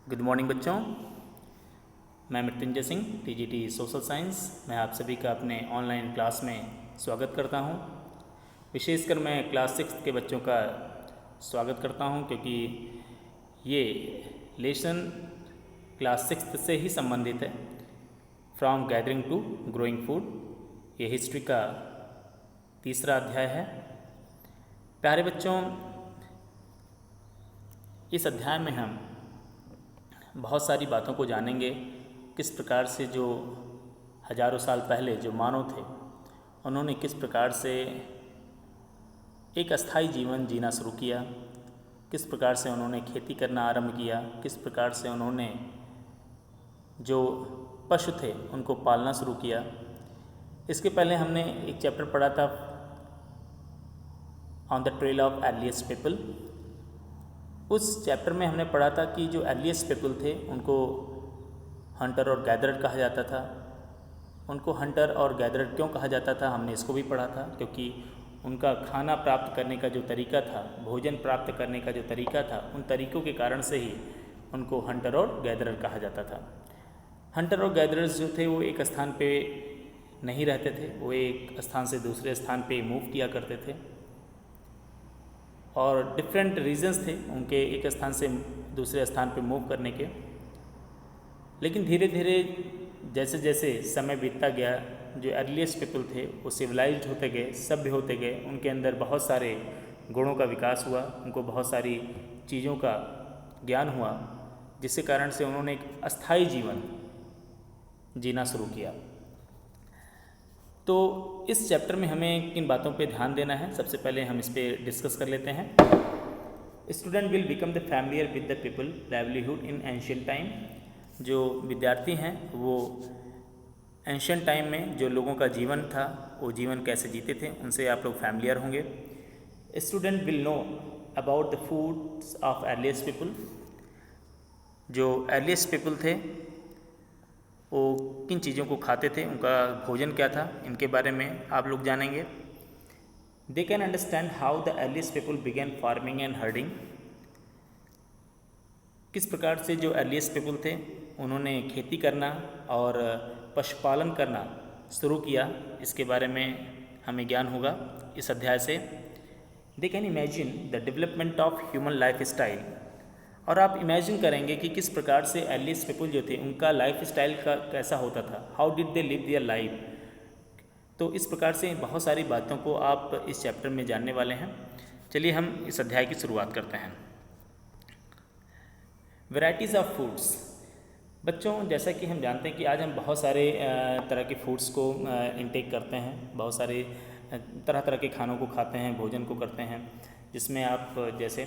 Good morning बच्चों, मैं Mrityunjay Singh TGT social science. मैं आप सभी का अपने ऑनलाइन क्लास में स्वागत करता हूं। विशेषकर मैं क्लास 6 के बच्चों का स्वागत करता हूं क्योंकि ये लेसन क्लास 6 से ही संबंधित है। From gathering to growing food, ये हिस्ट्री का तीसरा अध्याय है। प्यारे बच्चों, इस अध्याय में हम बहुत सारी बातों को जानेंगे। किस प्रकार से जो हजारों साल पहले जो मानव थे, उन्होंने किस प्रकार से एक अस्थाई जीवन जीना शुरू किया, किस प्रकार से उन्होंने खेती करना आरंभ किया, किस प्रकार से उन्होंने जो पशु थे उनको पालना शुरू किया। इसके पहले हमने एक चैप्टर पढ़ा था on the trail of earliest people. उस चैप्टर में हमने पढ़ा था कि जो अर्लीस्ट पीपल थे उनको हंटर और गैदरर कहा जाता था। उनको हंटर और गैदरर क्यों कहा जाता था, हमने इसको भी पढ़ा था क्योंकि उनका खाना प्राप्त करने का जो तरीका था, भोजन प्राप्त करने का जो तरीका था, उन तरीक़ों के कारण से ही उनको हंटर और गैदरर कहा जाता था। हंटर और गैदरर्स जो थे वो एक स्थान पे नहीं रहते थे, वो एक स्थान से दूसरे स्थान पे मूव किया करते थे और डिफरेंट रीजंस थे उनके एक स्थान से दूसरे स्थान पे मूव करने के। लेकिन धीरे धीरे जैसे जैसे समय बीतता गया, जो अर्लीस्ट पीपल थे वो सिविलाइज्ड होते गए, सभ्य होते गए। उनके अंदर बहुत सारे गुणों का विकास हुआ, उनको बहुत सारी चीज़ों का ज्ञान हुआ, जिसके कारण से उन्होंने एक अस्थाई जीवन जीना शुरू किया। तो इस चैप्टर में हमें किन बातों पे ध्यान देना है, सबसे पहले हम इस पे डिस्कस कर लेते हैं। Student will become the familiar with the people livelihood in ancient time. जो विद्यार्थी हैं वो एंशियंट टाइम में जो लोगों का जीवन था, वो जीवन कैसे जीते थे, उनसे आप लोग फैमिलियर होंगे। Student will know about the foods of earliest people. जो अर्लीस्ट पीपल थे वो किन चीज़ों को खाते थे, उनका भोजन क्या था, इनके बारे में आप लोग जानेंगे। They can understand how the earliest people begin farming and herding. किस प्रकार से जो अर्लीस्ट पीपल थे उन्होंने खेती करना और पशुपालन करना शुरू किया, इसके बारे में हमें ज्ञान होगा इस अध्याय से। They can imagine the development of human life style. और आप इमेजिन करेंगे कि किस प्रकार से अर्लीस्ट पीपल जो थे उनका लाइफ स्टाइल का कैसा होता था, how did they live their life. तो इस प्रकार से बहुत सारी बातों को आप इस चैप्टर में जानने वाले हैं। चलिए हम इस अध्याय की शुरुआत करते हैं। Varieties of foods. बच्चों, जैसा कि हम जानते हैं कि आज हम बहुत सारे तरह के फूड्स को इनटेक करते हैं, बहुत सारे तरह तरह के खानों को खाते हैं, भोजन को करते हैं, जिसमें आप जैसे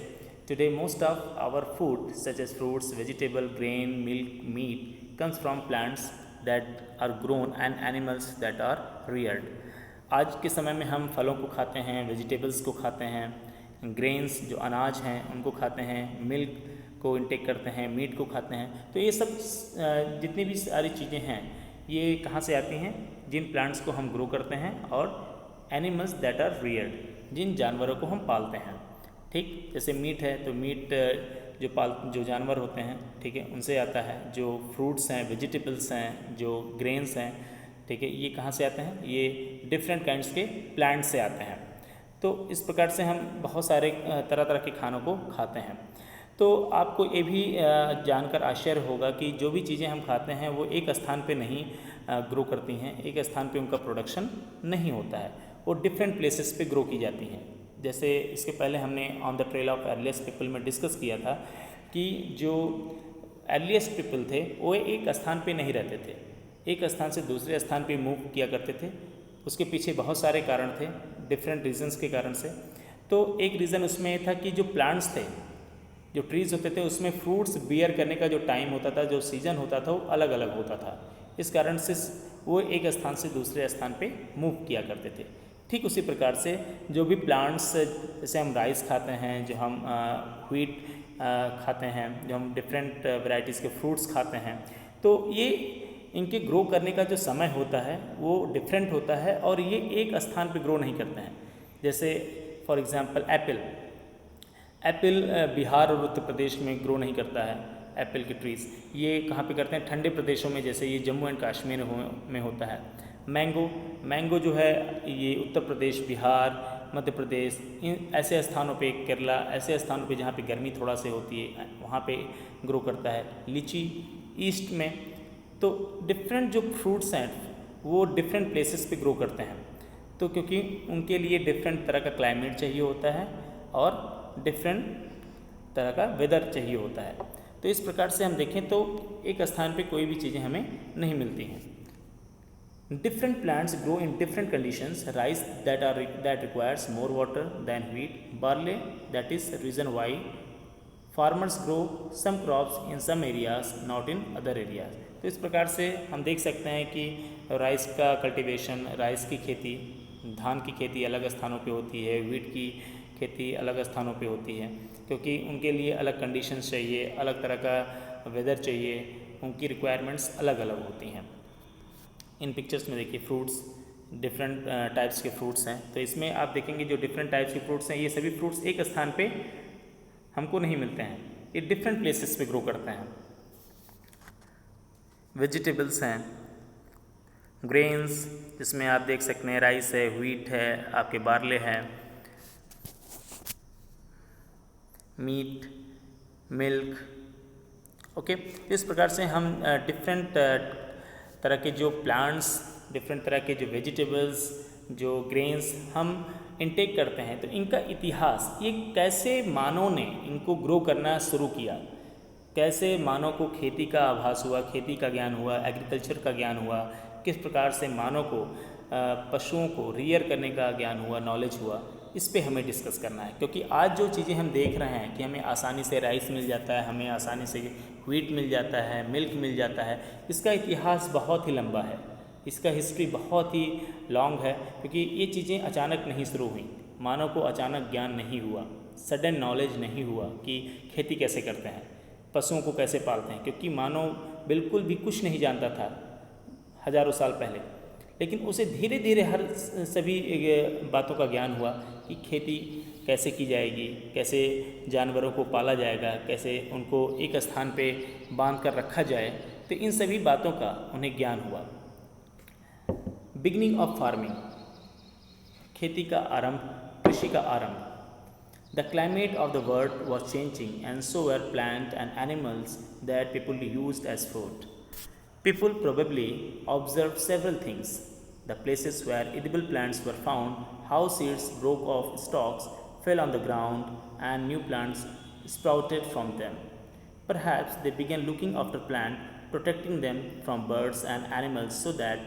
today most of our food such as fruits, vegetable, grain, milk, meat comes from plants that are grown and animals that are reared. आज के समय में हम फलों को खाते हैं, वेजिटेबल्स को खाते हैं, ग्रेन्स जो अनाज हैं उनको खाते हैं, मिल्क को इंटेक करते हैं, मीट को खाते हैं। तो ये सब जितनी भी सारी चीज़ें हैं ये कहाँ से आती हैं, जिन प्लांट्स को हम ग्रो करते हैं, और एनिमल्स दैट आर रियर्ड, जिन जानवरों को हम पालते हैं। ठीक, जैसे मीट है तो मीट जो जानवर होते हैं, ठीक है, उनसे आता है। जो फ्रूट्स हैं, वेजिटेबल्स हैं, जो ग्रेन्स हैं, ठीक है, ये कहाँ से आते हैं, ये डिफरेंट काइंड्स के प्लांट से आते हैं। तो इस प्रकार से हम बहुत सारे तरह तरह के खानों को खाते हैं। तो आपको ये भी जानकर आश्चर्य होगा कि जो भी चीज़ें हम खाते हैं वो एक स्थान पे नहीं ग्रो करती हैं, एक स्थान पे उनका प्रोडक्शन नहीं होता है, वो डिफरेंट प्लेसेस पे ग्रो की जाती हैं। जैसे इसके पहले हमने on the trail of earliest people में डिस्कस किया था कि जो अर्लीस्ट पीपल थे वो एक स्थान पे नहीं रहते थे, एक स्थान से दूसरे स्थान पे मूव किया करते थे। उसके पीछे बहुत सारे कारण थे, डिफरेंट रीजंस के कारण से। तो एक रीज़न उसमें था कि जो प्लांट्स थे, जो ट्रीज़ होते थे, उसमें फ्रूट्स बियर करने का जो टाइम होता था, जो सीज़न होता था, वो अलग अलग होता था। इस कारण से वो एक स्थान से दूसरे स्थान पे मूव किया करते थे। ठीक उसी प्रकार से जो भी प्लांट्स, जैसे हम राइस खाते हैं, जो हम व्हीट खाते हैं, जो हम डिफरेंट वैरायटीज़ के फ्रूट्स खाते हैं, तो ये इनके ग्रो करने का जो समय होता है वो डिफरेंट होता है और ये एक स्थान पे ग्रो नहीं करते हैं। जैसे for example Apple, Apple Bihar और उत्तर प्रदेश में ग्रो नहीं करता है। एप्पल के ट्रीज़ ये कहाँ पे करते हैं? ठंडे प्रदेशों में, जैसे ये जम्मू एंड कश्मीर में होता है। मैंगो जो है ये उत्तर प्रदेश, बिहार, मध्य प्रदेश, इन ऐसे स्थानों पे, केरला, ऐसे स्थानों पे जहाँ पे गर्मी थोड़ा से होती है वहाँ पे ग्रो करता है। लीची ईस्ट में। तो डिफरेंट जो फ्रूट्स हैं वो डिफरेंट प्लेसेस पे ग्रो करते हैं, तो क्योंकि उनके लिए डिफरेंट तरह का क्लाइमेट चाहिए होता है और डिफरेंट तरह का वेदर चाहिए होता है। तो इस प्रकार से हम देखें तो एक स्थान पे कोई भी चीज़ें हमें नहीं मिलती हैं। Different plants grow in different conditions. Rice that requires more water than wheat. Barley, that is reason why farmers grow some crops in some areas, not in other areas. तो इस प्रकार से हम देख सकते हैं कि राइस का कल्टीवेशन, राइस की खेती, धान की खेती अलग स्थानों पे होती है, वीट की खेती अलग स्थानों पे होती है, क्योंकि उनके लिए अलग कंडीशंस चाहिए, अलग तरह का वेदर चाहिए, उनकी रिक्वायरमेंट्स अलग अलग होती हैं। इन पिक्चर्स में देखिए फ्रूट्स, डिफरेंट टाइप्स के फ्रूट्स हैं। तो इसमें आप देखेंगे जो डिफरेंट टाइप्स के फ्रूट्स हैं, ये सभी फ्रूट्स एक स्थान पे हमको नहीं मिलते हैं, ये डिफरेंट प्लेसेस पे ग्रो करते हैं। वेजिटेबल्स हैं, ग्रेन्स, जिसमें आप देख सकते हैं राइस है, व्हीट है, आपके बार्ले हैं, मीट, मिल्क। ओके, इस प्रकार से हम डिफरेंट तरह के जो प्लांट्स, डिफरेंट तरह के जो वेजिटेबल्स, जो ग्रेन्स हम इनटेक करते हैं, तो इनका इतिहास, ये कैसे मानव ने इनको ग्रो करना शुरू किया, कैसे मानव को खेती का आभास हुआ, खेती का ज्ञान हुआ, एग्रीकल्चर का ज्ञान हुआ, किस प्रकार से मानव को पशुओं को रियर करने का ज्ञान हुआ, नॉलेज हुआ, इस पे हमें डिस्कस करना है। क्योंकि आज जो चीज़ें हम देख रहे हैं कि हमें आसानी से राइस मिल जाता है, हमें आसानी से व्हीट मिल जाता है, मिल्क मिल जाता है, इसका इतिहास बहुत ही लंबा है, इसका हिस्ट्री बहुत ही लॉन्ग है। क्योंकि ये चीज़ें अचानक नहीं शुरू हुई, मानव को अचानक ज्ञान नहीं हुआ, सडन नॉलेज नहीं हुआ कि खेती कैसे करते हैं, पशुओं को कैसे पालते हैं, क्योंकि मानव बिल्कुल भी कुछ नहीं जानता था हज़ारों साल पहले। लेकिन उसे धीरे धीरे हर सभी बातों का ज्ञान हुआ कि खेती कैसे की जाएगी, कैसे जानवरों को पाला जाएगा, कैसे उनको एक स्थान पे बांध कर रखा जाए, तो इन सभी बातों का उन्हें ज्ञान हुआ। बिगनिंग ऑफ फार्मिंग, खेती का आरंभ, कृषि का आरंभ। The climate of the world was changing, and so were plants and animals that people used as food. People probably observed several things: the places where edible plants were found, how seeds broke off stalks, fell on the ground, and new plants sprouted from them. Perhaps they began looking after plants, protecting them from birds and animals so that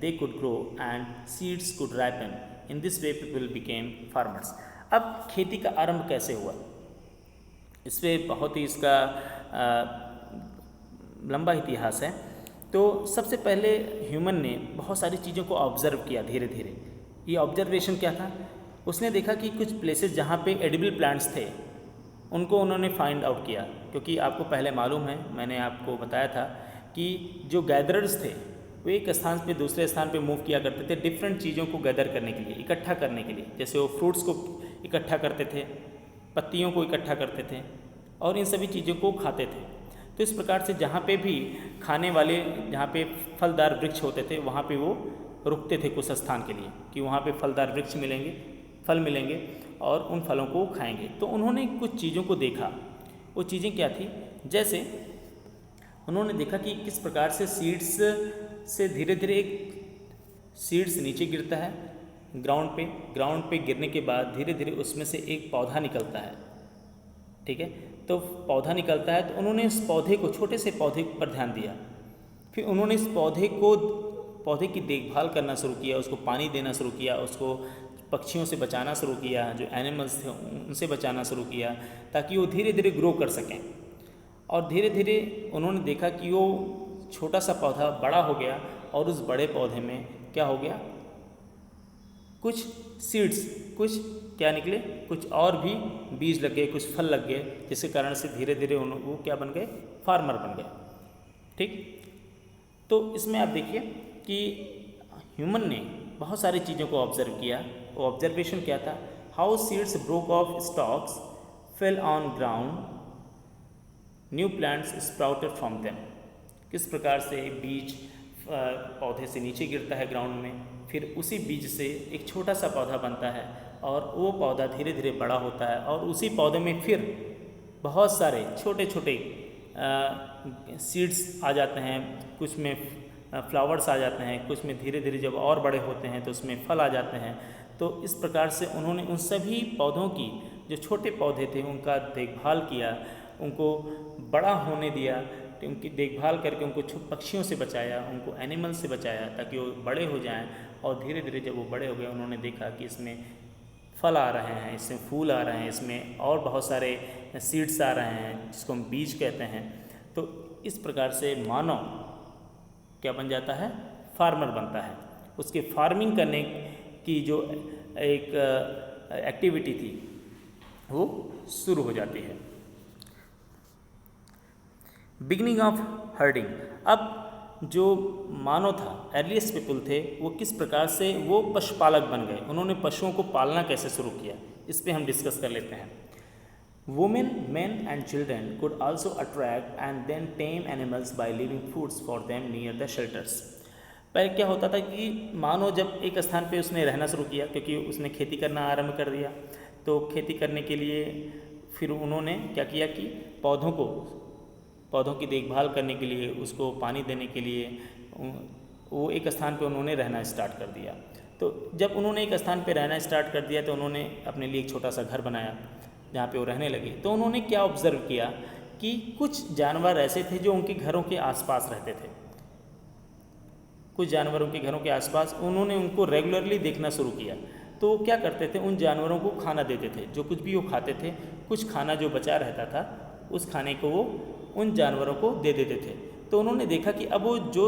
they could grow and seeds could ripen. In this way, people became farmers. अब खेती का आरंभ कैसे हुआ, इस पर बहुत ही इसका लंबा इतिहास है। तो सबसे पहले ह्यूमन ने बहुत सारी चीज़ों को ऑब्ज़र्व किया धीरे धीरे। ये ऑब्जर्वेशन क्या था? उसने देखा कि कुछ प्लेसेस जहाँ पे एडिबल प्लांट्स थे उनको उन्होंने फाइंड आउट किया। क्योंकि आपको पहले मालूम है, मैंने आपको बताया था कि जो गैदरर्स थे वो एक स्थान पे दूसरे स्थान पे मूव किया करते थे डिफरेंट चीज़ों को गैदर करने के लिए, इकट्ठा करने के लिए। जैसे वो फ्रूट्स को इकट्ठा करते थे, पत्तियों को इकट्ठा करते थे और इन सभी चीज़ों को खाते थे। तो इस प्रकार से जहाँ पे भी खाने वाले, जहाँ पे फलदार वृक्ष होते थे वहाँ पे वो रुकते थे कुछ स्थान के लिए कि वहाँ पे फलदार वृक्ष मिलेंगे, फल मिलेंगे और उन फलों को खाएंगे। तो उन्होंने कुछ चीज़ों को देखा। वो चीज़ें क्या थी? जैसे उन्होंने देखा कि किस प्रकार से सीड्स से धीरे धीरे एक सीड्स नीचे गिरता है ग्राउंड पे गिरने के बाद धीरे धीरे उसमें से एक पौधा निकलता है। ठीक है, तो पौधा निकलता है तो उन्होंने इस पौधे को, छोटे से पौधे पर ध्यान दिया। फिर उन्होंने इस पौधे की देखभाल करना शुरू किया, उसको पानी देना शुरू किया, उसको पक्षियों से बचाना शुरू किया, जो एनिमल्स थे उनसे बचाना शुरू किया ताकि वो धीरे धीरे ग्रो कर सकें। और धीरे धीरे उन्होंने देखा कि वो छोटा सा पौधा बड़ा हो गया और उस बड़े पौधे में क्या हो गया, कुछ सीड्स, कुछ क्या निकले, कुछ और भी बीज लग गए, कुछ फल लग गए, जिसके कारण से धीरे धीरे वो क्या बन गए, फार्मर बन गए। ठीक, तो इसमें आप देखिए कि ह्यूमन ने बहुत सारी चीज़ों को ऑब्जर्व किया। वो ऑब्जर्वेशन क्या था? How seeds broke of stocks, fell on ground, new plants sprouted from them. किस प्रकार से बीज पौधे से नीचे गिरता है ग्राउंड में, फिर उसी बीज से एक छोटा सा पौधा बनता है और वो पौधा धीरे धीरे बड़ा होता है और उसी पौधे में फिर बहुत सारे छोटे छोटे सीड्स आ जाते हैं, कुछ में फ्लावर्स आ जाते हैं, कुछ में धीरे धीरे जब और बड़े होते हैं तो उसमें फल आ जाते हैं। तो इस प्रकार से उन्होंने उन सभी पौधों की, जो छोटे पौधे थे उनका देखभाल किया, उनको बड़ा होने दिया, उनकी देखभाल करके उनको पक्षियों से बचाया, उनको एनिमल से बचाया ताकि वो बड़े हो जाएं। और धीरे धीरे जब वो बड़े हो गए उन्होंने देखा कि इसमें फल आ रहे हैं, इसमें फूल आ रहे हैं, इसमें और बहुत सारे सीड्स आ रहे हैं जिसको हम बीज कहते हैं। तो इस प्रकार से मानव क्या बन जाता है, फार्मर बनता है। उसके फार्मिंग करने की जो एक एक्टिविटी थी वो शुरू हो जाती है। Beginning of herding. अब जो मानव था, अर्लीस्ट पीपल थे, वो किस प्रकार से वो पशुपालक बन गए, उन्होंने पशुओं को पालना कैसे शुरू किया, इस पे हम डिस्कस कर लेते हैं। Women, men and children could also attract and then tame animals by leaving foods for them near the shelters. पहले क्या होता था कि मानव जब एक स्थान पे उसने रहना शुरू किया, क्योंकि उसने खेती करना आरंभ कर दिया, तो खेती करने के लिए फिर उन्होंने क्या किया कि पौधों की देखभाल करने के लिए, उसको पानी देने के लिए वो एक स्थान पे उन्होंने रहना स्टार्ट कर दिया। तो जब उन्होंने एक स्थान पे रहना स्टार्ट कर दिया तो उन्होंने अपने लिए एक छोटा सा घर बनाया जहाँ पे वो रहने लगे। तो उन्होंने क्या ऑब्ज़र्व किया कि कुछ जानवर ऐसे थे जो उनके घरों के आसपास रहते थे। कुछ जानवरों के घरों के आसपास उन्होंने उनको रेगुलरली देखना शुरू किया। तो क्या करते थे, उन जानवरों को खाना देते थे, जो कुछ भी वो खाते थे, कुछ खाना जो बचा रहता था उस खाने को वो उन जानवरों को दे देते थे। तो उन्होंने देखा कि अब वो जो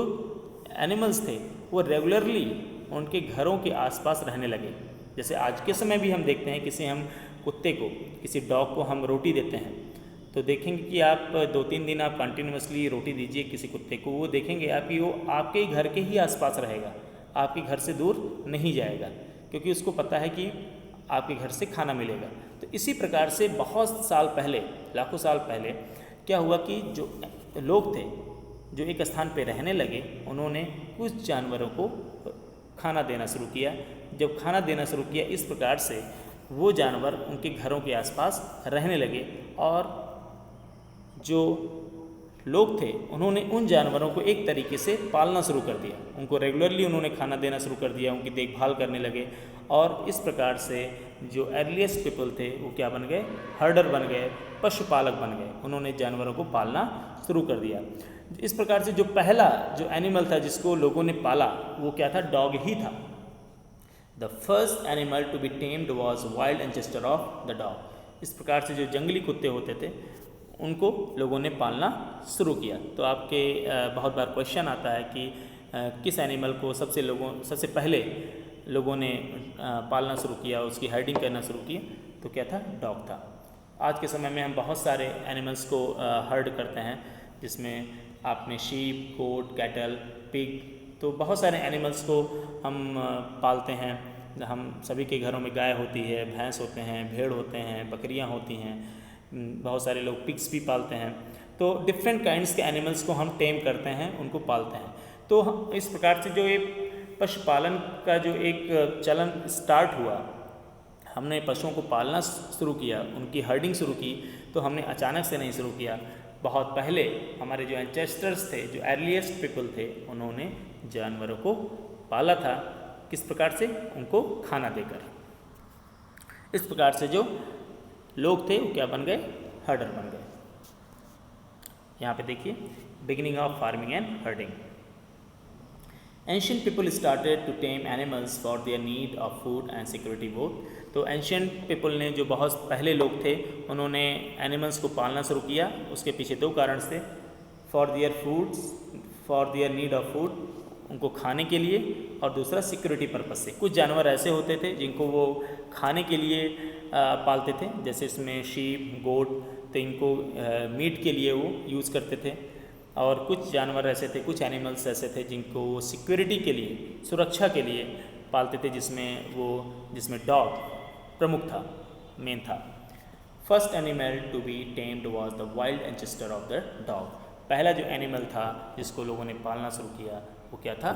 एनिमल्स थे वो रेगुलरली उनके घरों के आसपास रहने लगे। जैसे आज के समय भी हम देखते हैं, किसी हम कुत्ते को, किसी डॉग को हम रोटी देते हैं तो देखेंगे कि आप 2-3 दिन आप कंटिन्यूसली रोटी दीजिए किसी कुत्ते को, वो देखेंगे आप कि वो आपके घर के ही आसपास रहेगा, आपके घर से दूर नहीं जाएगा, क्योंकि उसको पता है कि आपके घर से खाना मिलेगा। तो इसी प्रकार से बहुत साल पहले, लाखों साल पहले क्या हुआ कि जो लोग थे जो एक स्थान पे रहने लगे, उन्होंने कुछ जानवरों को खाना देना शुरू किया। जब खाना देना शुरू किया, इस प्रकार से वो जानवर उनके घरों के आसपास रहने लगे और जो लोग थे उन्होंने उन जानवरों को एक तरीके से पालना शुरू कर दिया, उनको रेगुलरली उन्होंने खाना देना शुरू कर दिया, उनकी देखभाल करने लगे। और इस प्रकार से जो अर्लीस्ट पीपल थे वो क्या बन गए, हर्डर बन गए, पशुपालक बन गए, उन्होंने जानवरों को पालना शुरू कर दिया। इस प्रकार से जो पहला जो एनिमल था जिसको लोगों ने पाला वो क्या था, डॉग ही था। The first animal to be tamed was wild ancestor of the dog. इस प्रकार से जो जंगली कुत्ते होते थे उनको लोगों ने पालना शुरू किया। तो आपके बहुत बार क्वेश्चन आता है कि किस एनिमल को सबसे पहले लोगों ने पालना शुरू किया, उसकी हर्डिंग करना शुरू की, तो क्या था, डॉग था। आज के समय में हम बहुत सारे एनिमल्स को हर्ड करते हैं, जिसमें आपने शीप, गोट, कैटल, पिग, तो बहुत सारे एनिमल्स को हम पालते हैं। हम सभी के घरों में गाय होती है, भैंस होते हैं, भेड़ होते हैं, बकरियां होती हैं, बहुत सारे लोग पिग्स भी पालते हैं। तो डिफरेंट काइंड्स के एनिमल्स को हम टेम करते हैं, उनको पालते हैं। तो इस प्रकार से जो ये पशुपालन का जो एक चलन स्टार्ट हुआ, हमने पशुओं को पालना शुरू किया, उनकी हर्डिंग शुरू की, तो हमने अचानक से नहीं शुरू किया। बहुत पहले हमारे जो एंसेस्टर्स थे, जो अर्लीस्ट पीपल थे, उन्होंने जानवरों को पाला था। किस प्रकार से, उनको खाना देकर। इस प्रकार से जो लोग थे वो क्या बन गए, हर्डर बन गए। यहाँ पे देखिए, beginning of farming and herding. Ancient people started to tame animals for their need of food and security both. तो एंशियंट पीपल ने, जो बहुत पहले लोग थे, उन्होंने एनिमल्स को पालना शुरू किया। उसके पीछे दो कारण थे, for their need of food, उनको खाने के लिए, और दूसरा सिक्योरिटी पर्पस से। कुछ जानवर ऐसे होते थे जिनको वो खाने के लिए पालते थे, जैसे इसमें शीप, गोट, तो इनको मीट के लिए वो यूज़ करते थे। और कुछ जानवर ऐसे थे, कुछ एनिमल्स ऐसे थे जिनको वो सिक्योरिटी के लिए, सुरक्षा के लिए पालते थे, जिसमें डॉग प्रमुख था, मेन था। First animal to be tamed was the wild ancestor of the dog. पहला जो एनिमल था जिसको लोगों ने पालना शुरू किया वो क्या था?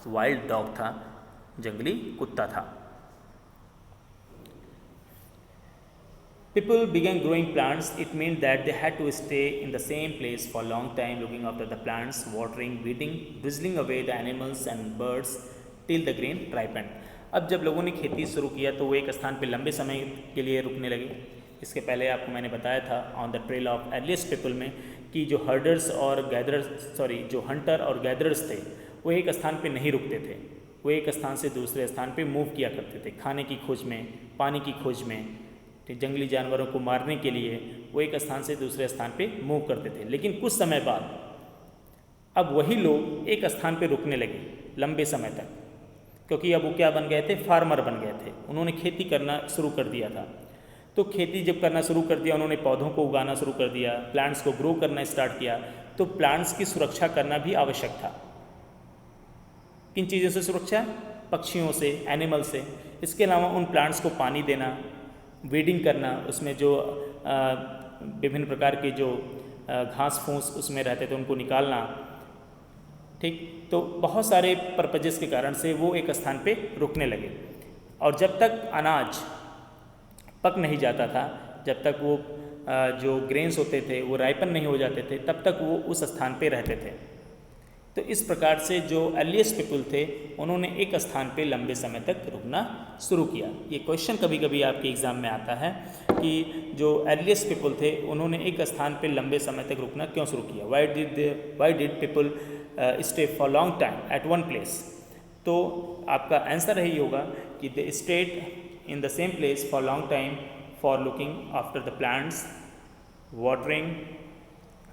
वाइल्ड डॉग था, जंगली कुत्ता था। People began growing plants. It meant that they had to stay in the same place for a long time, looking after the plants, watering, weeding, drizzling away the animals and birds till the grain ripened. अब जब लोगों ने खेती शुरू किया तो वो एक स्थान पर लंबे समय के लिए रुकने लगे। इसके पहले आपको मैंने बताया था on the trail of earliest people में कि जो हर्डर्स और गैदरर्स जो हंटर और गैदरर्स थे वो एक स्थान पे नहीं रुकते थे, वो एक स्थान से दूसरे स्थान पे मूव किया करते थे, खाने की खोज में, पानी की खोज में, जंगली जानवरों को मारने के लिए वो एक स्थान से दूसरे स्थान पे मूव करते थे। लेकिन कुछ समय बाद अब वही लोग एक स्थान पे रुकने लगे लंबे समय तक, क्योंकि अब वो क्या बन गए थे? फार्मर बन गए थे। उन्होंने खेती करना शुरू कर दिया था। तो खेती जब करना शुरू कर दिया, उन्होंने पौधों को उगाना शुरू कर दिया, प्लांट्स को ग्रो करना स्टार्ट किया, तो प्लांट्स की सुरक्षा करना भी आवश्यक था। किन चीज़ों से सुरक्षा? पक्षियों से, एनिमल से। इसके अलावा उन प्लांट्स को पानी देना, वीडिंग करना, उसमें जो विभिन्न प्रकार के जो घास फूस उसमें रहते थे उनको निकालना, ठीक। तो बहुत सारे पर्पजेस के कारण से वो एक स्थान पे रुकने लगे। और जब तक अनाज पक नहीं जाता था, जब तक वो जो ग्रेन्स होते थे वो राइपन नहीं हो जाते थे, तब तक वो उस स्थान पे रहते थे। तो इस प्रकार से जो अर्लीस्ट पीपल थे उन्होंने एक स्थान पे लंबे समय तक रुकना शुरू किया। ये क्वेश्चन कभी कभी आपके एग्ज़ाम में आता है कि जो अर्लीस्ट पीपल थे उन्होंने एक स्थान पे लंबे समय तक रुकना क्यों शुरू किया? Why did people stay for long time at one place? तो आपका आंसर यही होगा कि they stayed in the same place for long time for looking after the plants, watering,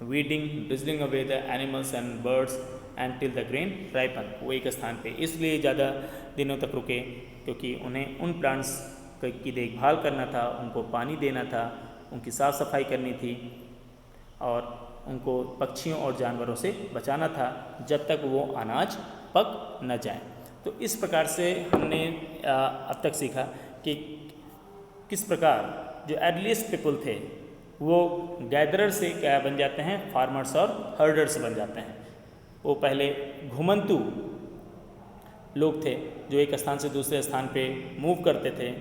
weeding, drizzling away the animals and birds and till the grain ripen. वो एक स्थान पे इसलिए ज़्यादा दिनों तक रुके क्योंकि उन्हें उन प्लांट्स की देखभाल करना था, उनको पानी देना था, उनकी साफ़ सफाई करनी थी और उनको पक्षियों और जानवरों से बचाना था जब तक वो अनाज पक न जाए। तो इस प्रकार से हमने अब तक सीखा कि किस प्रकार जो अर्लीस्ट पीपल थे वो गैदरर से क्या बन जाते हैं? फार्मर्स और हर्डर्स बन जाते हैं। वो पहले घुमंतु लोग थे जो एक स्थान से दूसरे स्थान पे मूव करते थे,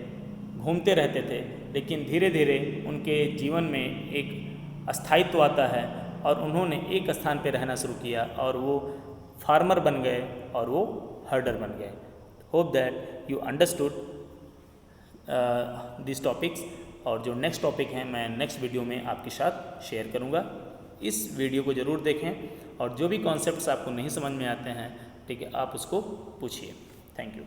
घूमते रहते थे, लेकिन धीरे धीरे उनके जीवन में एक अस्थायित्व आता है और उन्होंने एक स्थान पे रहना शुरू किया और वो फार्मर बन गए और वो हर्डर बन गए। Hope that you understood this topics. और जो नेक्स्ट टॉपिक है मैं नेक्स्ट वीडियो में आपके साथ शेयर करूँगा। इस वीडियो को ज़रूर देखें और जो भी कॉन्सेप्ट्स आपको नहीं समझ में आते हैं, ठीक है, आप उसको पूछिए। Thank you.